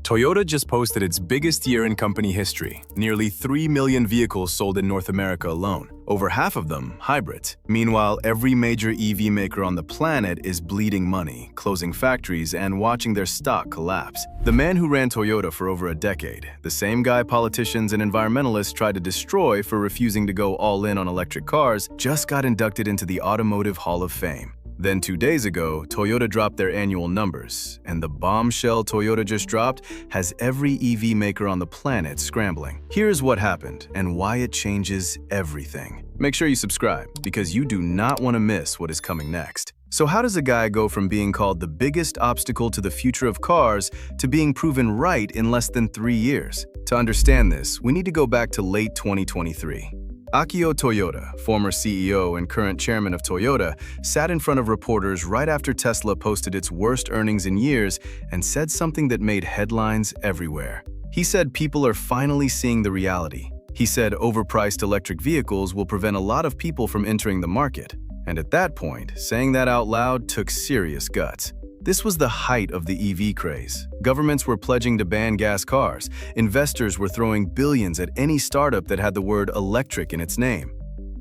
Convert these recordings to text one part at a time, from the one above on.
Toyota just posted its biggest year in company history, nearly 3 million vehicles sold in North America alone, over half of them hybrids. Meanwhile, every major EV maker on the planet is bleeding money, closing factories, and watching their stock collapse. The man who ran Toyota for over a decade, the same guy politicians and environmentalists tried to destroy for refusing to go all in on electric cars, just got inducted into the Automotive Hall of Fame. Then 2 days ago, Toyota dropped their annual numbers, and the bombshell Toyota just dropped has every EV maker on the planet scrambling. Here's what happened and why it changes everything. Make sure you subscribe, because you do not want to miss what is coming next. So how does a guy go from being called the biggest obstacle to the future of cars to being proven right in less than 3 years? To understand this, we need to go back to late 2023. Akio Toyoda, former CEO and current chairman of Toyota, sat in front of reporters right after Tesla posted its worst earnings in years and said something that made headlines everywhere. He said people are finally seeing the reality. He said overpriced electric vehicles will prevent a lot of people from entering the market. And at that point, saying that out loud took serious guts. This was the height of the EV craze. Governments were pledging to ban gas cars. Investors were throwing billions at any startup that had the word electric in its name.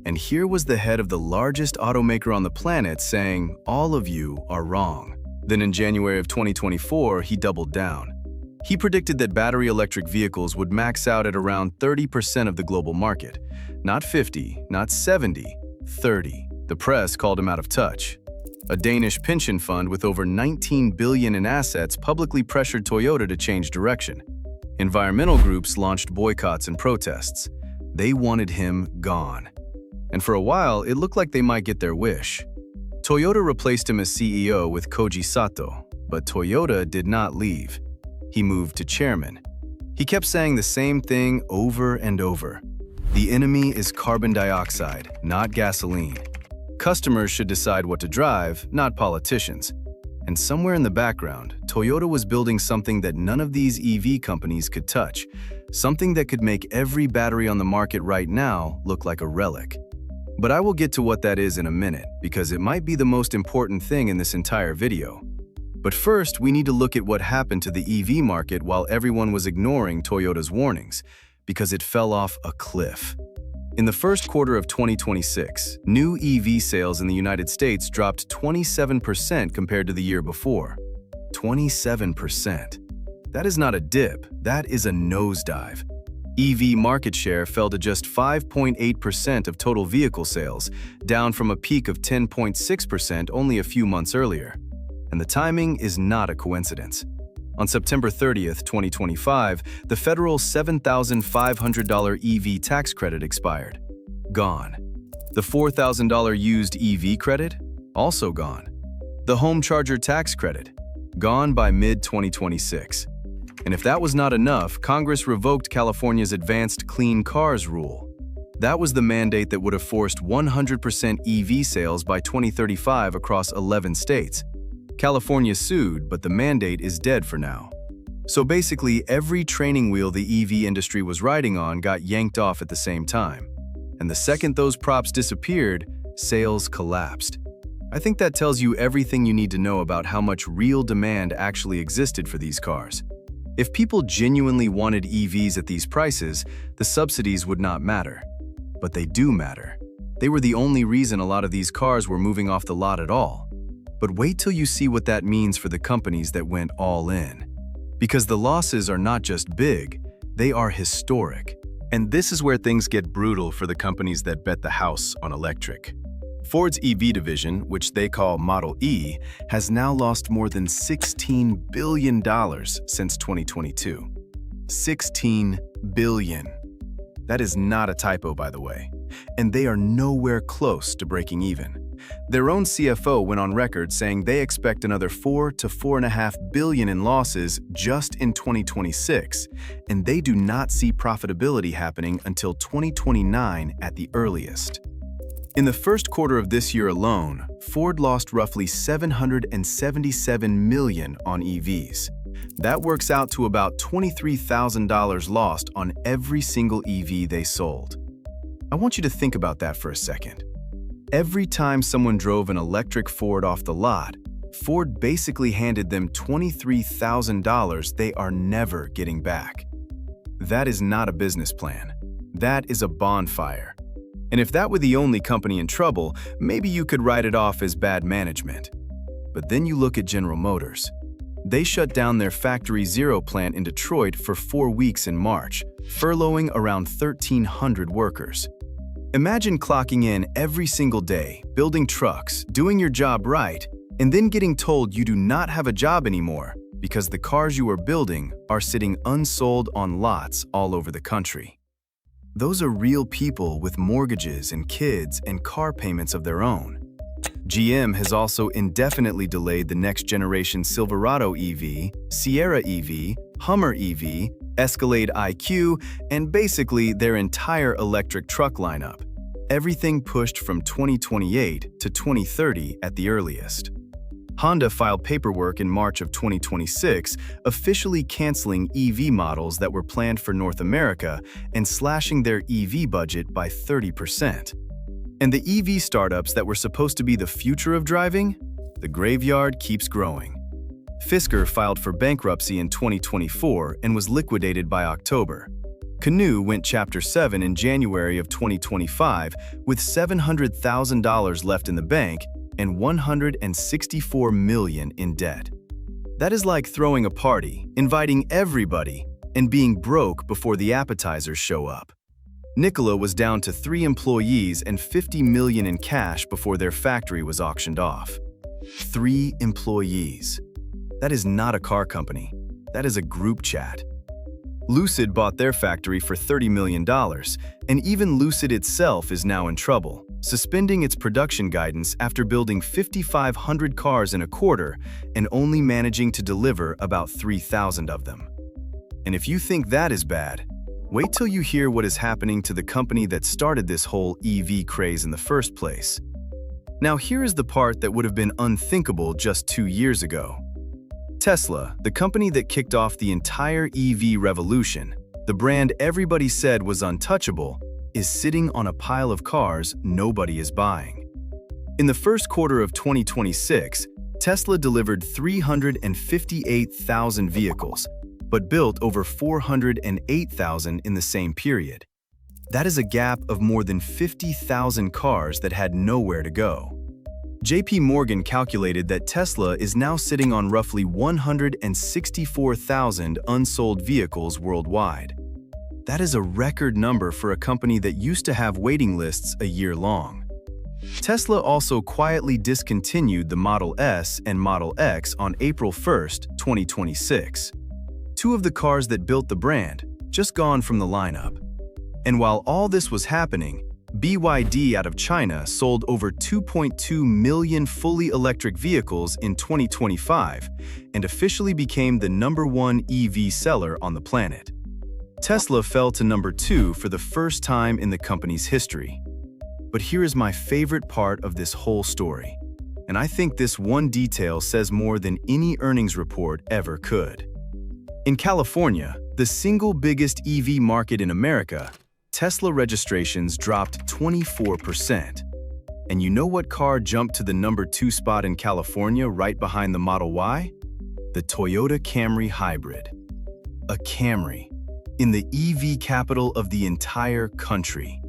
And here was the head of the largest automaker on the planet saying, "All of you are wrong." Then in January of 2024, he doubled down. He predicted that battery electric vehicles would max out at around 30% of the global market. Not 50, not 70, 30. The press called him out of touch. A Danish pension fund with over 19 billion in assets publicly pressured Toyota to change direction. Environmental groups launched boycotts and protests. They wanted him gone. And for a while, it looked like they might get their wish. Toyota replaced him as CEO with Koji Sato, but Toyota did not leave. He moved to chairman. He kept saying the same thing over and over. The enemy is carbon dioxide, not gasoline. Customers should decide what to drive, not politicians. And somewhere in the background, Toyota was building something that none of these EV companies could touch, something that could make every battery on the market right now look like a relic. But I will get to what that is in a minute, because it might be the most important thing in this entire video. But first, we need to look at what happened to the EV market while everyone was ignoring Toyota's warnings, because it fell off a cliff. In the first quarter of 2026, new EV sales in the United States dropped 27% compared to the year before. 27%. That is not a dip, that is a nosedive. EV market share fell to just 5.8% of total vehicle sales, down from a peak of 10.6% only a few months earlier. And the timing is not a coincidence. On September 30th, 2025, the federal $7,500 EV tax credit expired. Gone. The $4,000 used EV credit? Also gone. The home charger tax credit? Gone by mid-2026. And if that was not enough, Congress revoked California's Advanced Clean Cars rule. That was the mandate that would have forced 100% EV sales by 2035 across 11 states. California sued, but the mandate is dead for now. So basically, every training wheel the EV industry was riding on got yanked off at the same time. And the second those props disappeared, sales collapsed. I think that tells you everything you need to know about how much real demand actually existed for these cars. If people genuinely wanted EVs at these prices, the subsidies would not matter. But they do matter. They were the only reason a lot of these cars were moving off the lot at all. But wait till you see what that means for the companies that went all in. Because the losses are not just big, they are historic. And this is where things get brutal for the companies that bet the house on electric. Ford's EV division, which they call Model E, has now lost more than $16 billion since 2022. $16 billion. That is not a typo, by the way. And they are nowhere close to breaking even. Their own CFO went on record saying they expect another $4 to $4.5 billion in losses just in 2026, and they do not see profitability happening until 2029 at the earliest. In the first quarter of this year alone, Ford lost roughly $777 million on EVs. That works out to about $23,000 lost on every single EV they sold. I want you to think about that for a second. Every time someone drove an electric Ford off the lot, Ford basically handed them $23,000 they are never getting back. That is not a business plan. That is a bonfire. And if that were the only company in trouble, maybe you could write it off as bad management. But then you look at General Motors. They shut down their Factory Zero plant in Detroit for 4 weeks in March, furloughing around 1,300 workers. Imagine clocking in every single day, building trucks, doing your job right, and then getting told you do not have a job anymore because the cars you are building are sitting unsold on lots all over the country. Those are real people with mortgages and kids and car payments of their own. GM has also indefinitely delayed the next generation Silverado EV, Sierra EV, Hummer EV, Escalade IQ, and basically their entire electric truck lineup. Everything pushed from 2028 to 2030 at the earliest. Honda filed paperwork in March of 2026, officially canceling EV models that were planned for North America and slashing their EV budget by 30%. And the EV startups that were supposed to be the future of driving? The graveyard keeps growing. Fisker filed for bankruptcy in 2024 and was liquidated by October. Canoo went Chapter 7 in January of 2025 with $700,000 left in the bank and $164 million in debt. That is like throwing a party, inviting everybody, and being broke before the appetizers show up. Nikola was down to 3 employees and $50 million in cash before their factory was auctioned off. 3 employees. That is not a car company. That is a group chat. Lucid bought their factory for $30 million, and even Lucid itself is now in trouble, suspending its production guidance after building 5,500 cars in a quarter and only managing to deliver about 3,000 of them. And if you think that is bad, wait till you hear what is happening to the company that started this whole EV craze in the first place. Now here is the part that would have been unthinkable just 2 years ago. Tesla, the company that kicked off the entire EV revolution, the brand everybody said was untouchable, is sitting on a pile of cars nobody is buying. In the first quarter of 2026, Tesla delivered 358,000 vehicles, but built over 408,000 in the same period. That is a gap of more than 50,000 cars that had nowhere to go. JP Morgan calculated that Tesla is now sitting on roughly 164,000 unsold vehicles worldwide. That is a record number for a company that used to have waiting lists a year long. Tesla also quietly discontinued the Model S and Model X on April 1, 2026. 2 of the cars that built the brand just gone from the lineup. And while all this was happening, BYD out of China sold over 2.2 million fully electric vehicles in 2025 and officially became the #1 EV seller on the planet. Tesla fell to #2 for the first time in the company's history. But here is my favorite part of this whole story, and I think this one detail says more than any earnings report ever could. In California, the single biggest EV market in America, Tesla registrations dropped 24%. And you know what car jumped to the #2 spot in California right behind the Model Y? The Toyota Camry Hybrid. A Camry, in the EV capital of the entire country.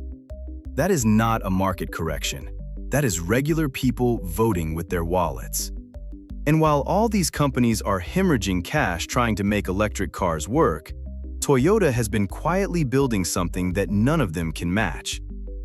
That is not a market correction. That is regular people voting with their wallets. And while all these companies are hemorrhaging cash trying to make electric cars work, Toyota has been quietly building something that none of them can match.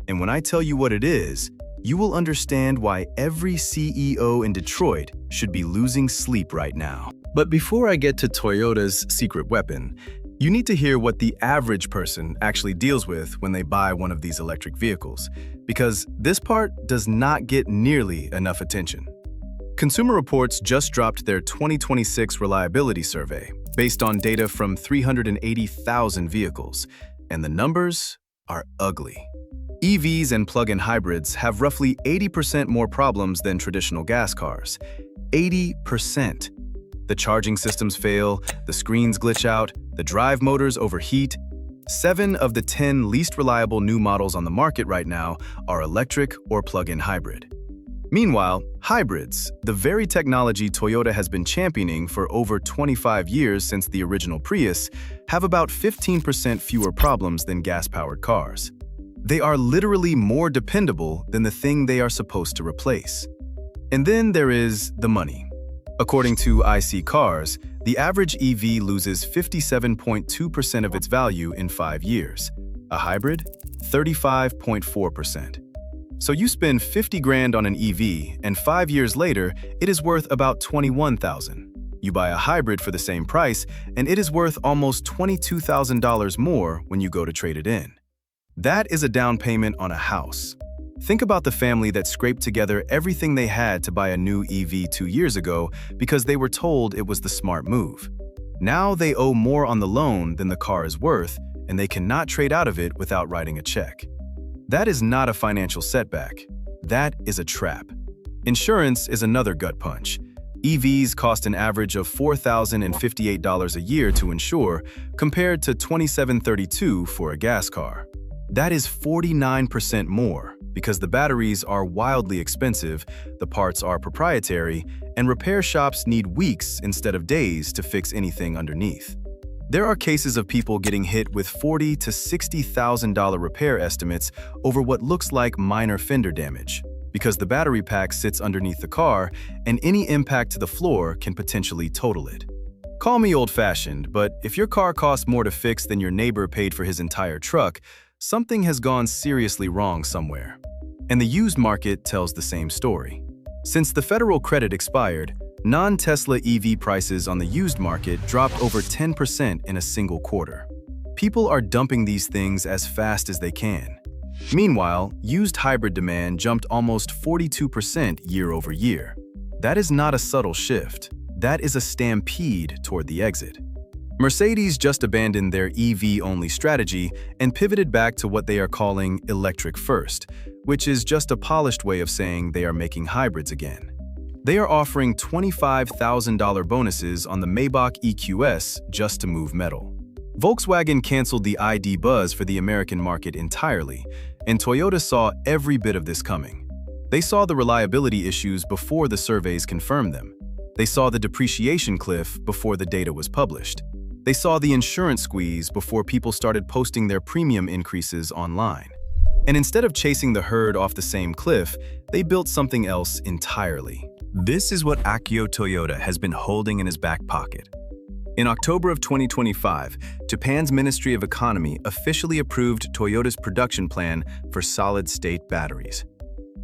And when I tell you what it is, you will understand why every CEO in Detroit should be losing sleep right now. But before I get to Toyota's secret weapon, you need to hear what the average person actually deals with when they buy one of these electric vehicles, because this part does not get nearly enough attention. Consumer Reports just dropped their 2026 reliability survey based on data from 380,000 vehicles, and the numbers are ugly. EVs and plug-in hybrids have roughly 80% more problems than traditional gas cars. 80%. The charging systems fail, the screens glitch out, the drive motors overheat. 7 of the 10 least reliable new models on the market right now are electric or plug-in hybrid. Meanwhile, hybrids, the very technology Toyota has been championing for over 25 years since the original Prius, have about 15% fewer problems than gas-powered cars. They are literally more dependable than the thing they are supposed to replace. And then there is the money. According to IC Cars, the average EV loses 57.2% of its value in 5 years. A hybrid, 35.4%. So you spend 50 grand on an EV, and 5 years later, it is worth about 21,000. You buy a hybrid for the same price, and it is worth almost $22,000 more when you go to trade it in. That is a down payment on a house. Think about the family that scraped together everything they had to buy a new EV 2 years ago because they were told it was the smart move. Now they owe more on the loan than the car is worth, and they cannot trade out of it without writing a check. That is not a financial setback. That is a trap. Insurance is another gut punch. EVs cost an average of $4,058 a year to insure, compared to $2,732 for a gas car. That is 49% more, because the batteries are wildly expensive, the parts are proprietary, and repair shops need weeks instead of days to fix anything underneath. There are cases of people getting hit with $40,000 to $60,000 repair estimates over what looks like minor fender damage, because the battery pack sits underneath the car and any impact to the floor can potentially total it. Call me old-fashioned, but if your car costs more to fix than your neighbor paid for his entire truck, something has gone seriously wrong somewhere. And the used market tells the same story. Since the federal credit expired, non-Tesla EV prices on the used market dropped over 10% in a single quarter. People are dumping these things as fast as they can. Meanwhile, used hybrid demand jumped almost 42% year over year. That is not a subtle shift. That is a stampede toward the exit. Mercedes just abandoned their EV-only strategy and pivoted back to what they are calling electric first, which is just a polished way of saying they are making hybrids again. They are offering $25,000 bonuses on the Maybach EQS just to move metal. Volkswagen canceled the ID Buzz for the American market entirely, and Toyota saw every bit of this coming. They saw the reliability issues before the surveys confirmed them. They saw the depreciation cliff before the data was published. They saw the insurance squeeze before people started posting their premium increases online. And instead of chasing the herd off the same cliff, they built something else entirely. This is what Akio Toyoda has been holding in his back pocket. In October of 2025, Japan's Ministry of Economy officially approved Toyota's production plan for solid-state batteries.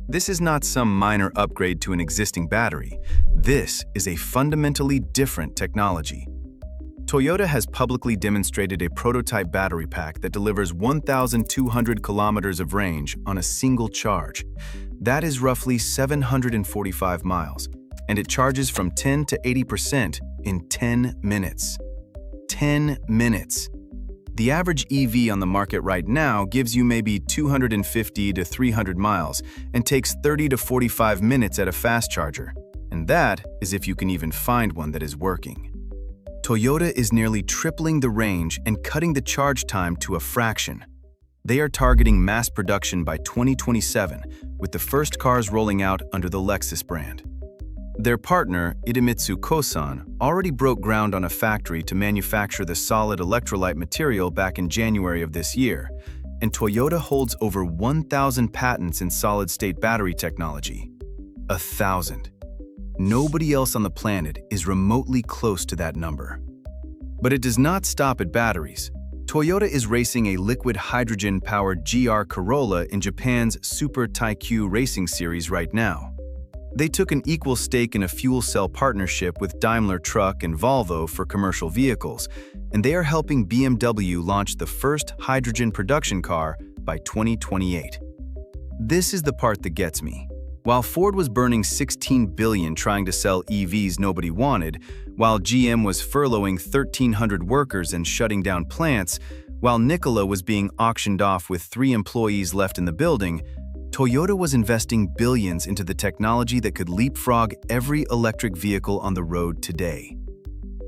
This is not some minor upgrade to an existing battery. This is a fundamentally different technology. Toyota has publicly demonstrated a prototype battery pack that delivers 1,200 kilometers of range on a single charge. That is roughly 745 miles, and it charges from 10 to 80% in 10 minutes. 10 minutes. The average EV on the market right now gives you maybe 250 to 300 miles and takes 30 to 45 minutes at a fast charger. And that is if you can even find one that is working. Toyota is nearly tripling the range and cutting the charge time to a fraction. They are targeting mass production by 2027, with the first cars rolling out under the Lexus brand. Their partner, Idemitsu Kosan, already broke ground on a factory to manufacture the solid electrolyte material back in January of this year, and Toyota holds over 1,000 patents in solid-state battery technology. 1,000. Nobody else on the planet is remotely close to that number. But it does not stop at batteries. Toyota is racing a liquid hydrogen-powered GR Corolla in Japan's Super Taikyu racing series right now. They took an equal stake in a fuel cell partnership with Daimler Truck and Volvo for commercial vehicles, and they are helping BMW launch the first hydrogen production car by 2028. This is the part that gets me. While Ford was burning $16 billion trying to sell EVs nobody wanted, while GM was furloughing 1,300 workers and shutting down plants, while Nikola was being auctioned off with 3 employees left in the building, Toyota was investing billions into the technology that could leapfrog every electric vehicle on the road today.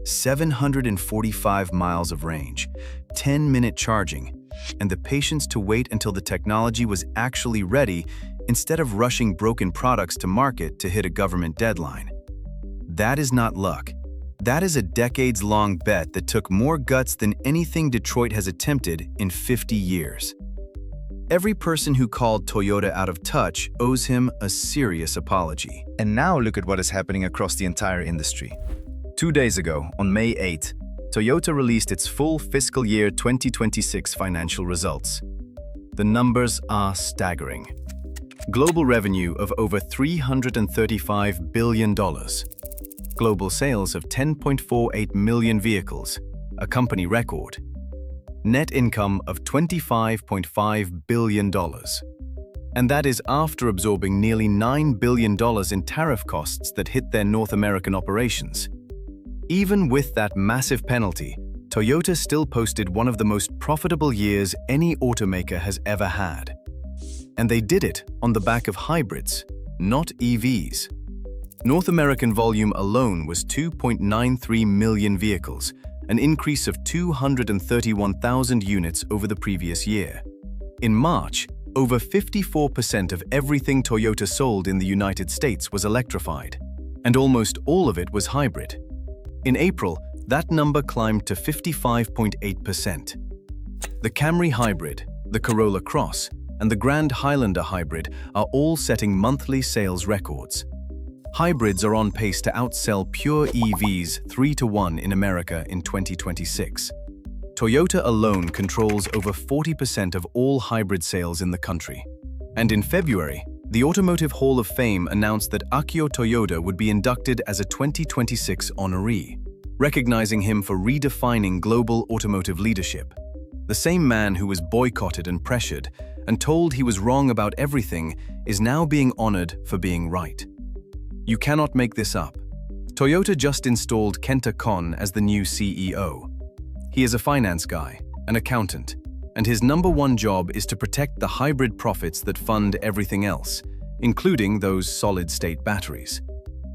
745 miles of range, 10-minute charging, and the patience to wait until the technology was actually ready instead of rushing broken products to market to hit a government deadline. That is not luck. That is a decades-long bet that took more guts than anything Detroit has attempted in 50 years. Every person who called Toyota out of touch owes him a serious apology. And now look at what is happening across the entire industry. 2 days ago, on May 8, Toyota released its full fiscal year 2026 financial results. The numbers are staggering. Global revenue of over $335 billion. Global sales of 10.48 million vehicles, a company record. Net income of $25.5 billion. And that is after absorbing nearly $9 billion in tariff costs that hit their North American operations. Even with that massive penalty, Toyota still posted one of the most profitable years any automaker has ever had. And they did it on the back of hybrids, not EVs. North American volume alone was 2.93 million vehicles, an increase of 231,000 units over the previous year. In March, over 54% of everything Toyota sold in the United States was electrified, and almost all of it was hybrid. In April, that number climbed to 55.8%. The Camry Hybrid, the Corolla Cross, and the Grand Highlander Hybrid are all setting monthly sales records. Hybrids are on pace to outsell pure EVs 3-to-1 in America in 2026. Toyota alone controls over 40% of all hybrid sales in the country. And in February, the Automotive Hall of Fame announced that Akio Toyoda would be inducted as a 2026 honoree, recognizing him for redefining global automotive leadership. The same man who was boycotted and pressured and told he was wrong about everything is now being honored for being right. You cannot make this up. Toyota just installed Kenta Kon as the new CEO. He is a finance guy, an accountant, and his number-one job is to protect the hybrid profits that fund everything else, including those solid-state batteries.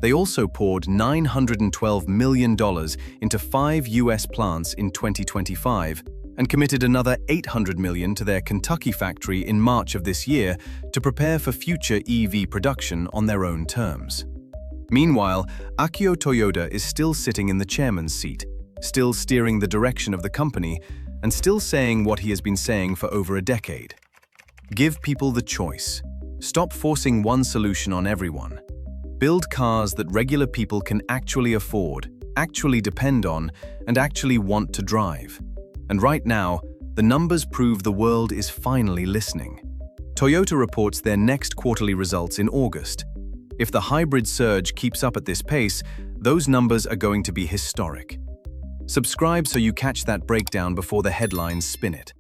They also poured $912 million into 5 US plants in 2025 and committed another $800 million to their Kentucky factory in March of this year to prepare for future EV production on their own terms. Meanwhile, Akio Toyoda is still sitting in the chairman's seat, still steering the direction of the company, and still saying what he has been saying for over a decade. Give people the choice. Stop forcing one solution on everyone. Build cars that regular people can actually afford, actually depend on, and actually want to drive. And right now, the numbers prove the world is finally listening. Toyota reports their next quarterly results in August. If the hybrid surge keeps up at this pace, those numbers are going to be historic. Subscribe so you catch that breakdown before the headlines spin it.